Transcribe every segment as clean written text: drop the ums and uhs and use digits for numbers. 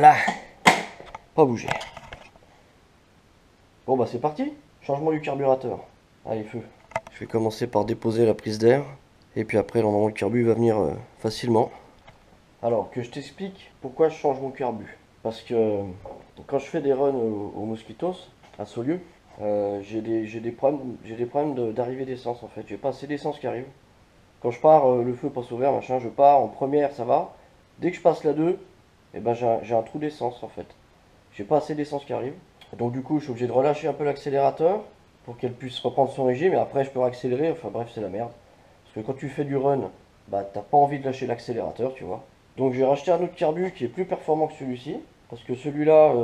Voilà. Pas bouger. Bon bah c'est parti. Changement du carburateur. Allez, feu. Je vais commencer par déposer la prise d'air. Et puis après, normalement, le carbu va venir facilement. Alors, que je t'explique pourquoi je change mon carbu. Parce que quand je fais des runs au Mosquitos, à Saulieu, j'ai des problèmes d'arrivée d'essence en fait. J'ai pas assez d'essence qui arrive. Quand je pars, le feu passe au vert, machin, je pars en première, ça va. Dès que je passe la 2, eh ben, j'ai un trou d'essence en fait. J'ai pas assez d'essence qui arrive. Donc du coup, je suis obligé de relâcher un peu l'accélérateur pour qu'elle puisse reprendre son régime. Et après, je peux réaccélérer. Enfin bref, c'est la merde. Parce que quand tu fais du run, bah t'as pas envie de lâcher l'accélérateur, tu vois. Donc j'ai racheté un autre carbu qui est plus performant que celui-ci. Parce que celui-là,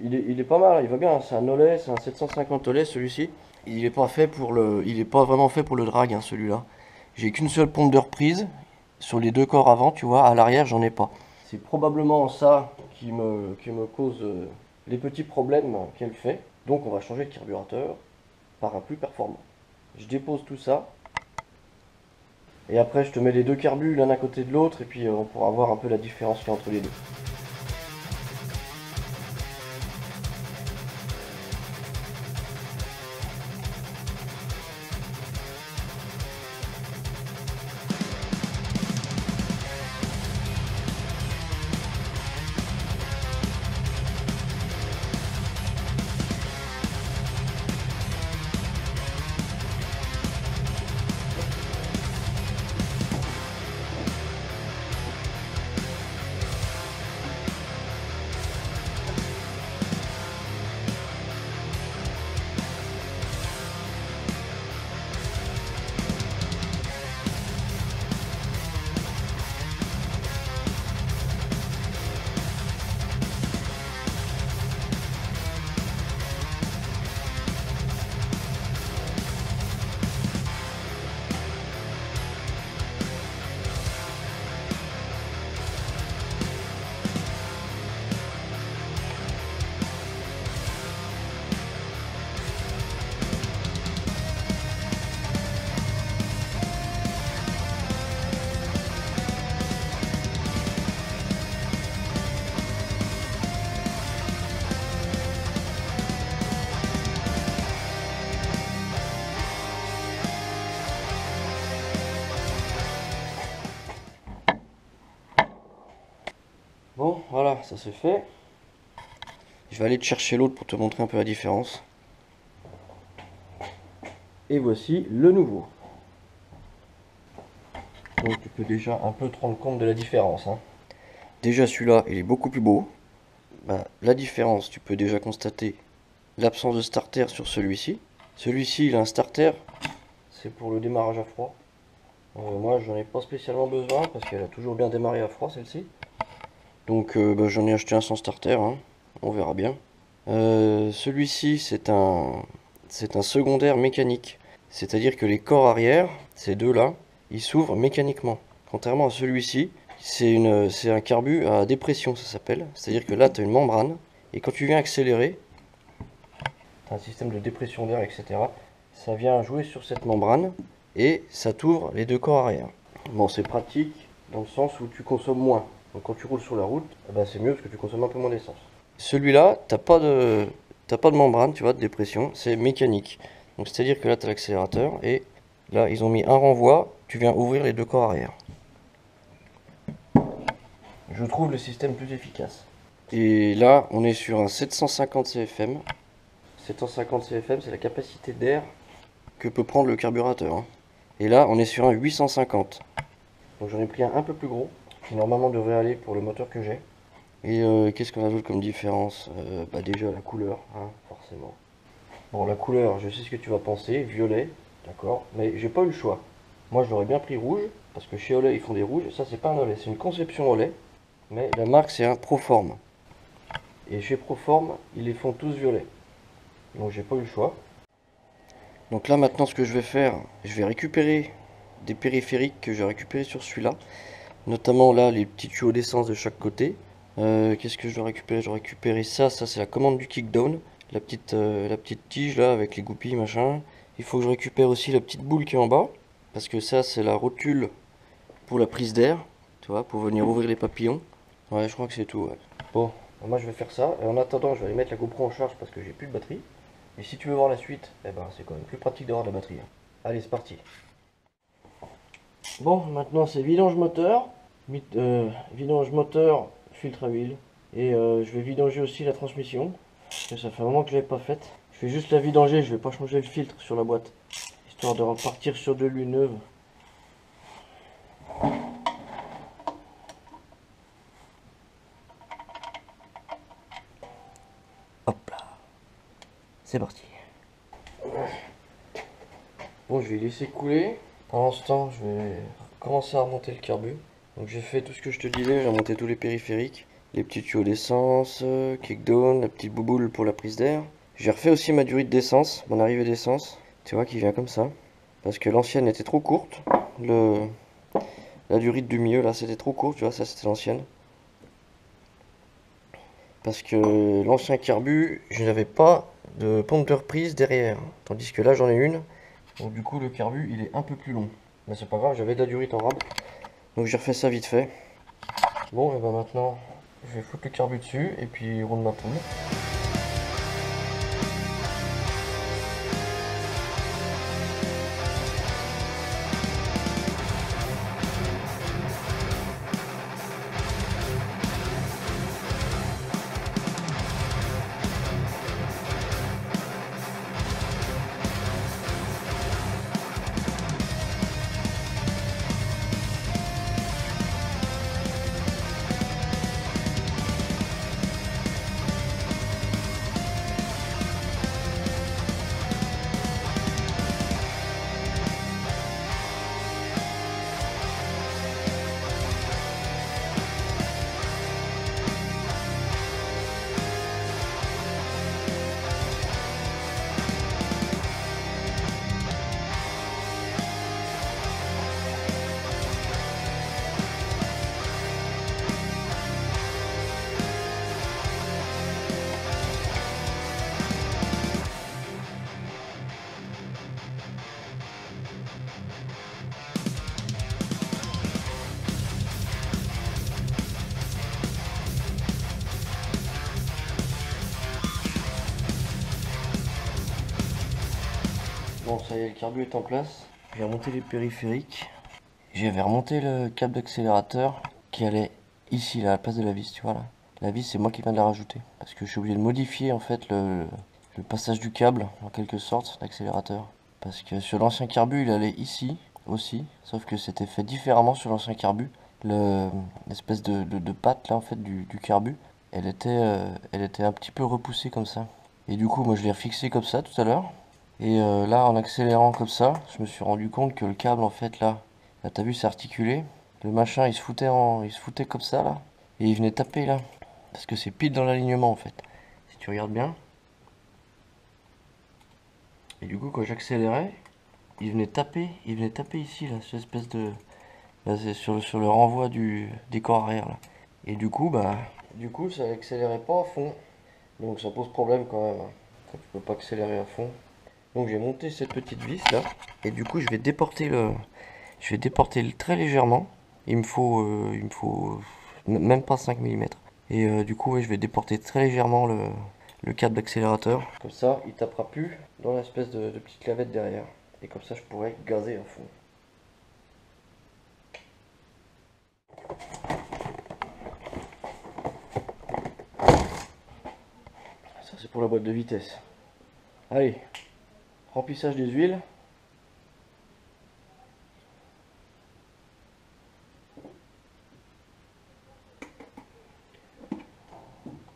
il est pas mal, il va bien. C'est un Olay, c'est un 750 Olay celui-ci. Il est pas vraiment fait pour le drag, hein, celui-là. J'ai qu'une seule pompe de reprise sur les deux corps avant, tu vois. À l'arrière, j'en ai pas. C'est probablement ça qui me cause les petits problèmes qu'elle fait. Donc on va changer de carburateur par un plus performant. Je dépose tout ça. Et après, je te mets les deux carbus l'un à côté de l'autre. Et puis on pourra voir un peu la différence qu'il y a entre les deux. Bon, voilà, ça c'est fait. Je vais aller te chercher l'autre pour te montrer un peu la différence. Et voici le nouveau. Donc tu peux déjà un peu te rendre compte de la différence, hein. Déjà celui-là, il est beaucoup plus beau. Bah, la différence, tu peux déjà constater l'absence de starter sur celui-ci. Celui-ci, il a un starter. C'est pour le démarrage à froid. Moi, j'en ai pas spécialement besoin parce qu'elle a toujours bien démarré à froid, celle-ci. Donc bah, j'en ai acheté un sans starter, hein. On verra bien. Celui-ci, c'est un secondaire mécanique. C'est-à-dire que les corps arrière, ces deux-là, ils s'ouvrent mécaniquement. Contrairement à celui-ci, c'est un carbu à dépression, ça s'appelle. C'est-à-dire que là, tu as une membrane, et quand tu viens accélérer, tu as un système de dépression d'air, etc. Ça vient jouer sur cette membrane, et ça t'ouvre les deux corps arrière. Bon, c'est pratique, dans le sens où tu consommes moins. Donc quand tu roules sur la route, eh ben, c'est mieux parce que tu consommes un peu moins d'essence. Celui-là, t'as pas de membrane, tu vois, de dépression, c'est mécanique. Donc c'est-à-dire que là, tu as l'accélérateur, et là, ils ont mis un renvoi, tu viens ouvrir les deux corps arrière. Je trouve le système plus efficace. Et là, on est sur un 750 CFM. 750 CFM, c'est la capacité d'air que peut prendre le carburateur, hein. Et là, on est sur un 850. Donc j'en ai pris un peu plus gros, qui normalement devrait aller pour le moteur que j'ai. Et qu'est-ce qu'on a d'autre comme différence? Bah déjà la couleur, hein, forcément. Bon, la couleur, je sais ce que tu vas penser, violet, d'accord, mais j'ai pas eu le choix. Moi, je l'aurais bien pris rouge, parce que chez Olay, ils font des rouges. Ça, c'est pas un Olay, c'est une conception Olay, mais la marque, c'est un Proform. Et chez Proform, ils les font tous violets. Donc, j'ai pas eu le choix. Donc là, maintenant, ce que je vais faire, je vais récupérer des périphériques que j'ai récupérés sur celui-là. Notamment là, les petits tuyaux d'essence de chaque côté. Qu'est-ce que je dois récupérer? Je dois récupérer ça c'est la commande du kickdown. La petite tige là avec les goupilles machin. Il faut que je récupère aussi la petite boule qui est en bas. Parce que ça c'est la rotule pour la prise d'air. Tu vois, pour venir ouvrir les papillons. Ouais, je crois que c'est tout, ouais. Bon, Moi je vais faire ça, et en attendant je vais aller mettre la GoPro en charge parce que j'ai plus de batterie. Et si tu veux voir la suite, eh ben c'est quand même plus pratique d'avoir de la batterie. Allez, c'est parti. Bon, maintenant c'est vidange moteur, vidange moteur, filtre à huile. Et je vais vidanger aussi la transmission, parce que ça fait un moment que je l'avais pas faite. Je vais juste la vidanger, je vais pas changer le filtre sur la boîte, histoire de repartir sur de l'huile neuve. Hop là, c'est parti. Bon, je vais laisser couler. Pendant ce temps, je vais commencer à remonter le carbu. Donc j'ai fait tout ce que je te disais, j'ai remonté tous les périphériques, les petits tuyaux d'essence, kickdown, la petite bouboule pour la prise d'air. J'ai refait aussi ma durite d'essence, mon arrivée d'essence, tu vois, qui vient comme ça. Parce que l'ancienne était trop courte. La durite du milieu là c'était trop court, tu vois, ça c'était l'ancienne. Parce que l'ancien carbu, je n'avais pas de pompe de reprise derrière. Tandis que là j'en ai une. Donc du coup le carbu il est un peu plus long. Mais c'est pas grave, j'avais de la durite en rab. Donc j'ai refait ça vite fait. Bon et ben maintenant je vais foutre le carbu dessus et puis roule ma poule. Bon, ça y est, le carbu est en place. J'ai remonté les périphériques. J'avais remonté le câble d'accélérateur qui allait ici, là, à la place de la vis, tu vois là. La vis, c'est moi qui viens de la rajouter. Parce que je suis obligé de modifier en fait le passage du câble, en quelque sorte, d'accélérateur. Parce que sur l'ancien carbu, il allait ici aussi. Sauf que c'était fait différemment sur l'ancien carbu. L'espèce de patte là en fait du carbu, elle était un petit peu repoussée comme ça. Et du coup, moi je l'ai refixé comme ça tout à l'heure. Et là, en accélérant comme ça, je me suis rendu compte que le câble, en fait, là, t'as vu, c'est articulé. Le machin, il se foutait comme ça, là. Et il venait taper, là. Parce que c'est pile dans l'alignement, en fait. Si tu regardes bien. Et du coup, quand j'accélérais, il venait taper ici, là, cette espèce de... Là, c'est sur le renvoi des corps arrière, là. Et du coup, ça accélérait pas à fond. Donc ça pose problème quand même, hein. Quand tu peux pas accélérer à fond. Donc j'ai monté cette petite vis là. Et du coup, je vais déporter très légèrement. Il me faut même pas 5 millimètres. Et du coup, ouais, je vais déporter très légèrement le câble d'accélérateur. Comme ça, il tapera plus dans l'espèce de petite clavette derrière. Et comme ça, je pourrais gazer à fond. Ça, c'est pour la boîte de vitesse. Allez, remplissage des huiles.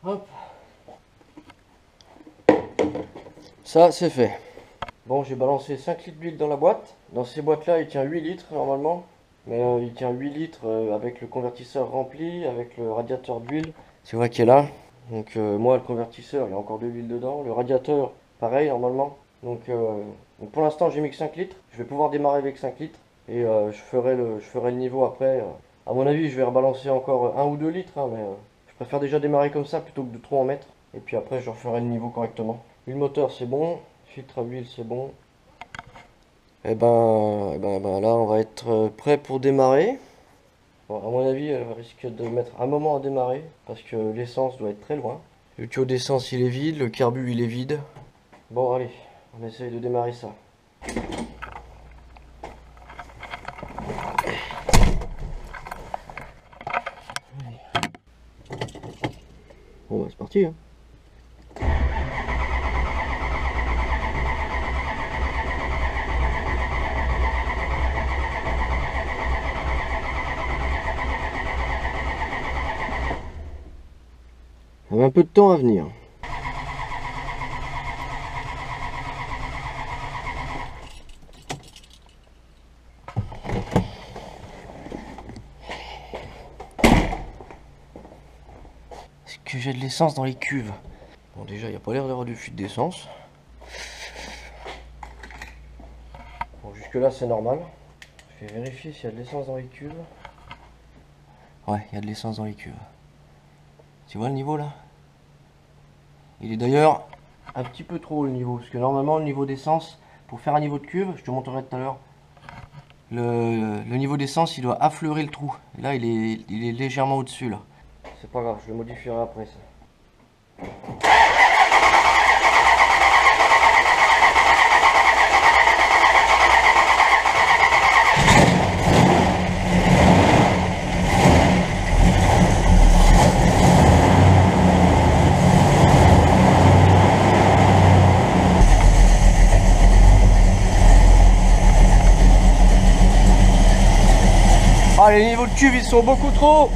Hop. Ça, c'est fait. Bon, j'ai balancé 5 litres d'huile dans la boîte. Dans ces boîtes-là, il tient 8 litres normalement. Mais il tient 8 litres avec le convertisseur rempli, avec le radiateur d'huile. Tu vois qu'il est là. Donc moi, le convertisseur, il y a encore de l'huile dedans. Le radiateur, pareil normalement. Donc pour l'instant, j'ai mis que 5 litres. Je vais pouvoir démarrer avec 5 litres. Et je ferai le niveau après. À mon avis, je vais rebalancer encore 1 ou 2 litres, hein, mais je préfère déjà démarrer comme ça plutôt que de trop en mettre. Et puis après, je referai le niveau correctement. L'huile moteur, c'est bon. Filtre à huile, c'est bon. Et ben là, on va être prêt pour démarrer. Bon, à mon avis, elle risque de mettre un moment à démarrer parce que l'essence doit être très loin. Le tuyau d'essence il est vide, le carbu il est vide. Bon, allez, on essaye de démarrer ça. Bon, bah, c'est parti, hein. On a un peu de temps à venir. Est-ce que j'ai de l'essence dans les cuves? Bon, déjà, il n'y a pas l'air d'avoir de fuite d'essence. Bon, jusque-là, c'est normal. Je vais vérifier s'il y a de l'essence dans les cuves. Ouais, il y a de l'essence dans les cuves. Tu vois le niveau là? Il est d'ailleurs un petit peu trop haut le niveau. Parce que normalement, le niveau d'essence, pour faire un niveau de cuve, je te montrerai tout à l'heure, le niveau d'essence, il doit affleurer le trou. Et là, il est légèrement au-dessus là. C'est pas grave, je le modifierai après ça. Ah, les niveaux de cuve, ils sont beaucoup trop hauts.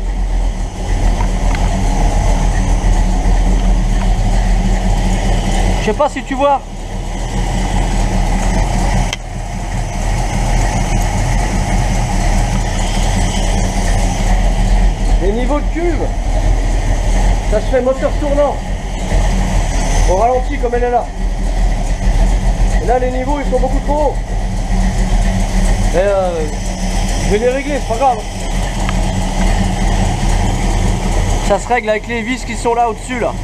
Je sais pas si tu vois. Les niveaux de cuve, ça se fait moteur tournant. Au ralenti comme elle est là. Et là, les niveaux, ils sont beaucoup trop hauts. Et je vais les régler, c'est pas grave. Ça se règle avec les vis qui sont là au-dessus là.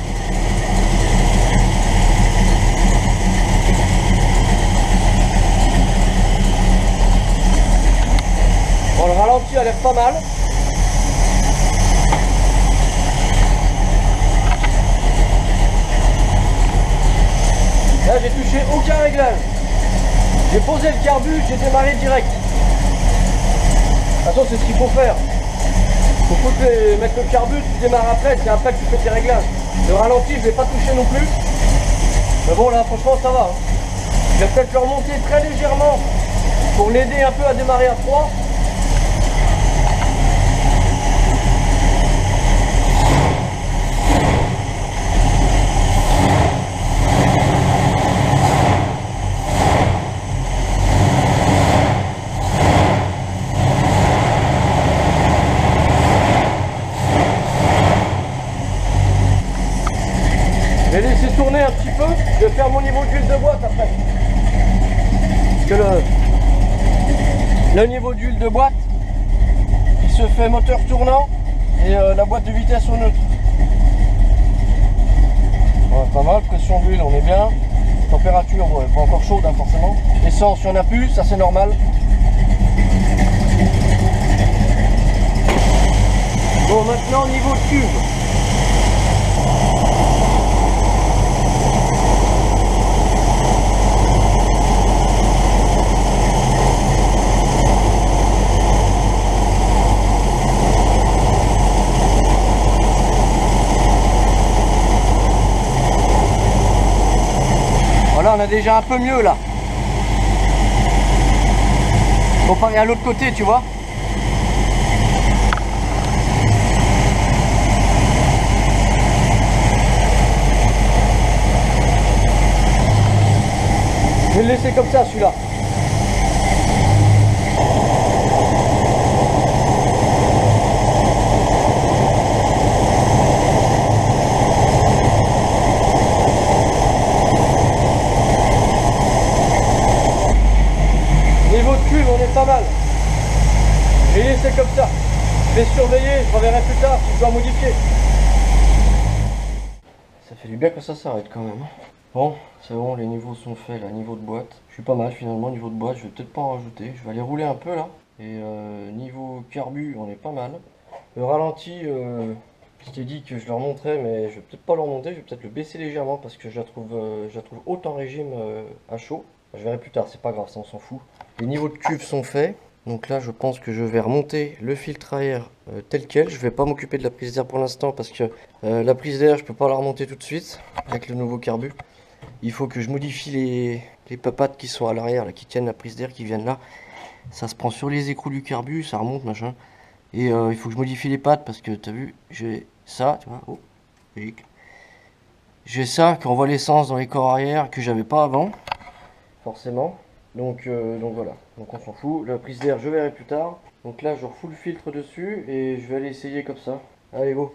Bon, le ralenti a l'air pas mal. Là, j'ai touché aucun réglage. J'ai posé le carbu, j'ai démarré direct. De toute façon, c'est ce qu'il faut faire. Il faut mettre le carbu, tu démarres après, c'est après que tu fais tes réglages. Le ralenti, je ne vais pas toucher non plus. Mais bon, là, franchement, ça va. Je vais peut-être le remonter très légèrement pour l'aider un peu à démarrer à froid. Je vais laisser tourner un petit peu, je vais faire mon niveau d'huile de boîte après. Parce que le niveau d'huile de boîte, il se fait moteur tournant et la boîte de vitesse au neutre. Ouais, pas mal, pression d'huile, on est bien. Température, ouais, pas encore chaude hein, forcément. Essence, il n'y en a plus, ça c'est normal. Bon, maintenant niveau de cuve. Voilà, on a déjà un peu mieux là. Comparé à l'autre côté, tu vois. Je vais le laisser comme ça, celui-là. Niveau de cuve, on est pas mal. Je vais laisser comme ça. Je vais surveiller, je reverrai plus tard si je dois modifier. Ça fait du bien que ça s'arrête quand même. Bon, c'est bon, les niveaux sont faits là, niveau de boîte. Je suis pas mal finalement, niveau de boîte, je vais peut-être pas en rajouter. Je vais aller rouler un peu là. Et niveau carbu, on est pas mal. Le ralenti, je t'ai dit que je leur montrais, mais je vais peut-être pas le remonter, je vais peut-être le baisser légèrement parce que je la trouve haute en régime à chaud. Je verrai plus tard, c'est pas grave, ça on s'en fout. Les niveaux de cuve sont faits. Donc là, je pense que je vais remonter le filtre à air tel quel. Je vais pas m'occuper de la prise d'air pour l'instant parce que la prise d'air, je peux pas la remonter tout de suite avec le nouveau carbu. Il faut que je modifie les papates qui sont à l'arrière, qui tiennent la prise d'air, qui viennent là. Ça se prend sur les écrous du carbu, ça remonte, machin. Et il faut que je modifie les pattes parce que tu as vu, j'ai ça, tu vois. Oh, logique. J'ai ça qui envoie l'essence dans les corps arrière que j'avais pas avant, forcément. Donc voilà, donc on s'en fout. La prise d'air, je verrai plus tard. Donc là, je refous le filtre dessus et je vais aller essayer comme ça. Allez, go!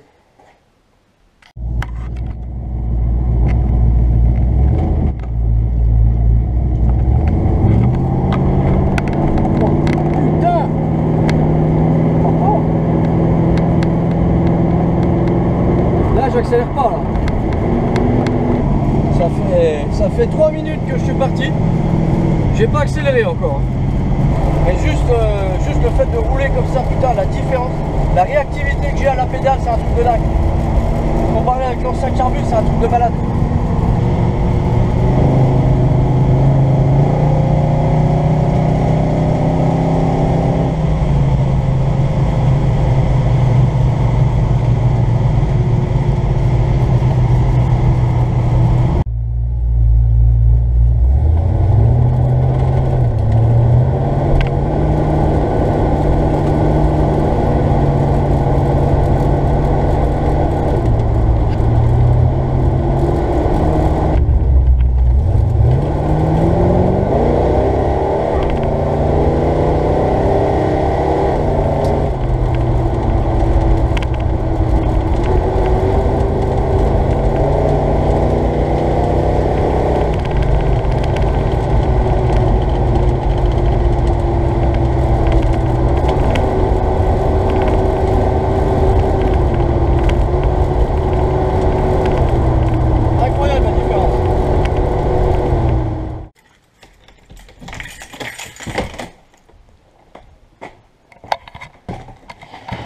J'accélère pas là. Ça fait 3 minutes que je suis parti. J'ai pas accéléré encore. Mais juste le fait de rouler comme ça, putain, la différence, la réactivité que j'ai à la pédale, c'est un truc de dingue. Comparé avec l'ancien carbu, c'est un truc de malade.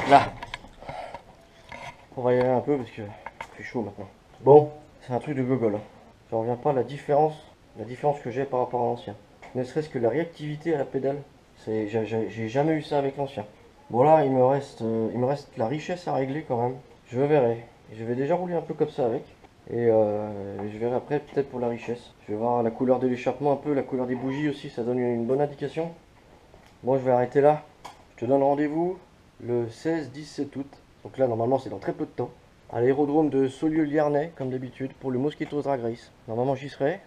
Là, on va y aller un peu parce que il fait chaud maintenant. Bon, c'est un truc de gogol. Je reviens pas à la différence que j'ai par rapport à l'ancien. Ne serait-ce que la réactivité à la pédale, j'ai jamais eu ça avec l'ancien. Bon là, il me reste la richesse à régler quand même. Je verrai. Je vais déjà rouler un peu comme ça avec. Et je verrai après peut-être pour la richesse. Je vais voir la couleur de l'échappement un peu, la couleur des bougies aussi, ça donne une bonne indication. Bon, je vais arrêter là. Je te donne rendez-vous le 16-17 août. Donc là, normalement, c'est dans très peu de temps. À l'aérodrome de Saulieu-Liernay, comme d'habitude, pour le Mosquito Drag Race. Normalement, j'y serai,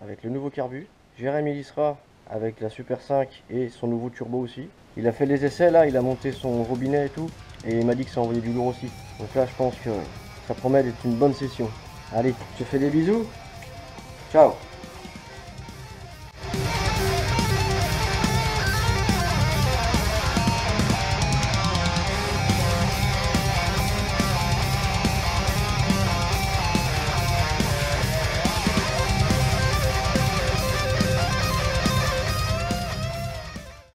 avec le nouveau carbu. Jérémy y sera, avec la Super 5 et son nouveau turbo aussi. Il a fait les essais, là, il a monté son robinet et tout. Et il m'a dit que ça envoyait du lourd aussi. Donc là, je pense que ça promet d'être une bonne session. Allez, je te fais des bisous. Ciao!